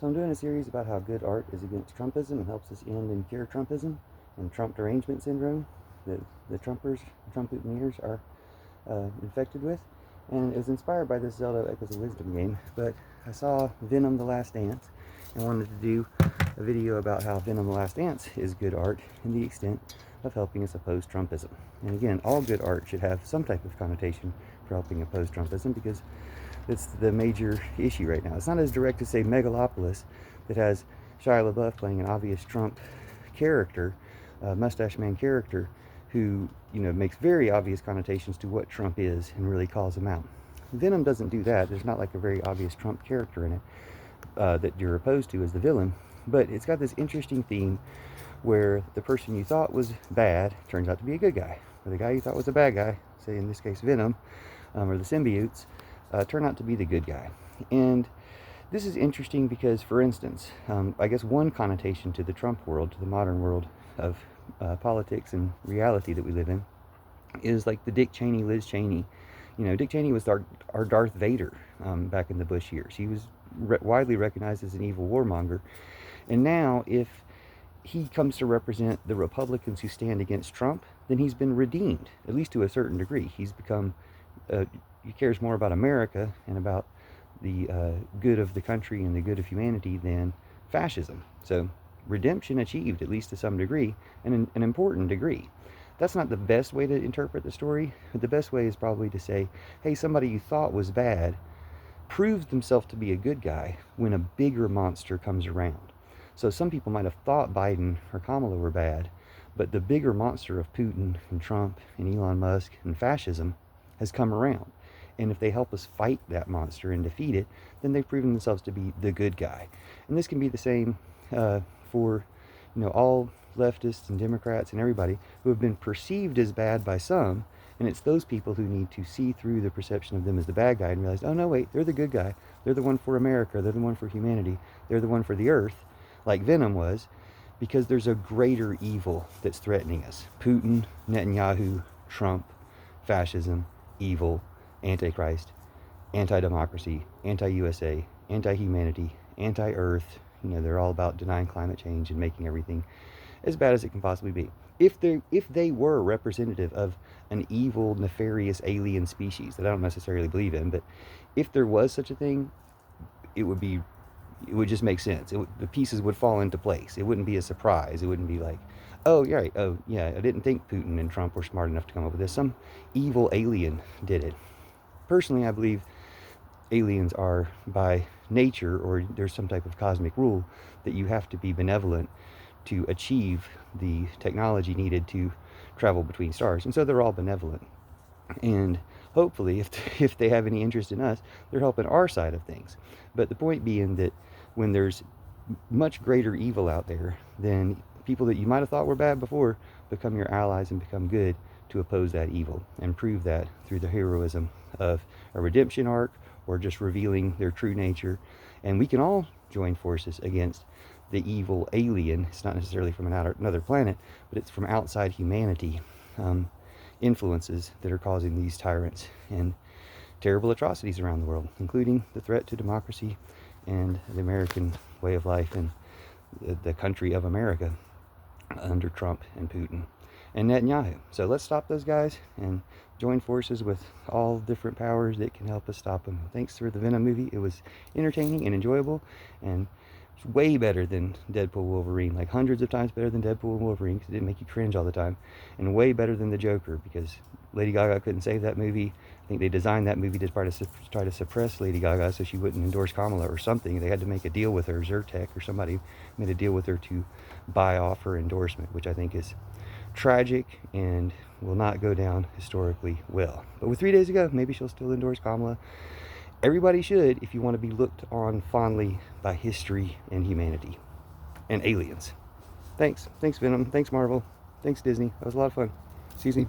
So I'm doing a series about how good art is against Trumpism and helps us end and cure Trumpism and Trump derangement syndrome that the Trumpineers are infected with. And it was inspired by this Zelda Echoes of Wisdom game, but I saw Venom: The Last Dance and wanted to do a video about how Venom: The Last Dance is good art and the extent of helping us oppose Trumpism. And again, all good art should have some type of connotation for helping oppose Trumpism, because it's the major issue right now. It's not as direct as, say, Megalopolis, that has Shia LaBeouf playing an obvious Trump character, mustache man character, who, you know, makes very obvious connotations to what Trump is and really calls him out. Venom doesn't do that. There's not like a very obvious Trump character in it that you're opposed to as the villain, but it's got this interesting theme where the person you thought was bad turns out to be a good guy, or the guy you thought was a bad guy, say in this case Venom, or the symbiotes, turn out to be the good guy. And this is interesting because, for instance, I guess one connotation to the Trump world, to the modern world of politics and reality that we live in, is like the Dick Cheney, Liz Cheney. You know, Dick Cheney was our Darth Vader back in the Bush years. He was widely recognized as an evil warmonger. And now, if he comes to represent the Republicans who stand against Trump, then he's been redeemed, at least to a certain degree. He's become he cares more about America and about the good of the country and the good of humanity than fascism. So redemption achieved, at least to some degree, and an important degree. That's not the best way to interpret the story, but the best way is probably to say, hey, somebody you thought was bad proves themselves to be a good guy when a bigger monster comes around. So some people might have thought Biden or Kamala were bad, but the bigger monster of Putin and Trump and Elon Musk and fascism has come around. And if they help us fight that monster and defeat it, then they've proven themselves to be the good guy. And this can be the same for, you know, all leftists and Democrats and everybody who have been perceived as bad by some. And it's those people who need to see through the perception of them as the bad guy and realize, oh no, wait, they're the good guy. They're the one for America. They're the one for humanity. They're the one for the earth, like Venom was, because there's a greater evil that's threatening us. Putin, Netanyahu, Trump, fascism, evil, Antichrist, anti-democracy, anti-USA, anti-humanity, anti-earth. You know, they're all about denying climate change and making everything as bad as it can possibly be. If they were representative of an evil, nefarious alien species that I don't necessarily believe in, but if there was such a thing, it would just make sense. The pieces would fall into place. It wouldn't be a surprise. It wouldn't be like, oh, yeah, right. Oh, yeah, I didn't think Putin and Trump were smart enough to come up with this. Some evil alien did it. Personally, I believe aliens are by nature, or there's some type of cosmic rule that you have to be benevolent to achieve the technology needed to travel between stars. And so they're all benevolent. And hopefully, if they have any interest in us, they're helping our side of things. But the point being that when there's much greater evil out there, then people that you might have thought were bad before become your allies and become good to oppose that evil, and prove that through the heroism of a redemption arc or just revealing their true nature. And we can all join forces against the evil alien. It's not necessarily from another planet, but it's from outside humanity. Influences that are causing these tyrants and terrible atrocities around the world, including the threat to democracy and the American way of life and the country of America under Trump and Putin and Netanyahu. So let's stop those guys and join forces with all different powers that can help us stop them. Thanks for the Venom movie. It was entertaining and enjoyable, and it's way better than Deadpool Wolverine, like hundreds of times better than Deadpool Wolverine, because it didn't make you cringe all the time, and way better than the Joker, because Lady Gaga couldn't save that movie. I think they designed that movie to try to suppress Lady Gaga so she wouldn't endorse Kamala or something. They had to make a deal with her. Zyrtec or somebody made a deal with her to buy off her endorsement, which I think is tragic and will not go down historically well. But with 3 days ago, maybe she'll still endorse Kamala. Everybody should, if you want to be looked on fondly by history and humanity and aliens. Thanks Venom. Thanks Marvel. Thanks Disney. That was a lot of fun. See you soon.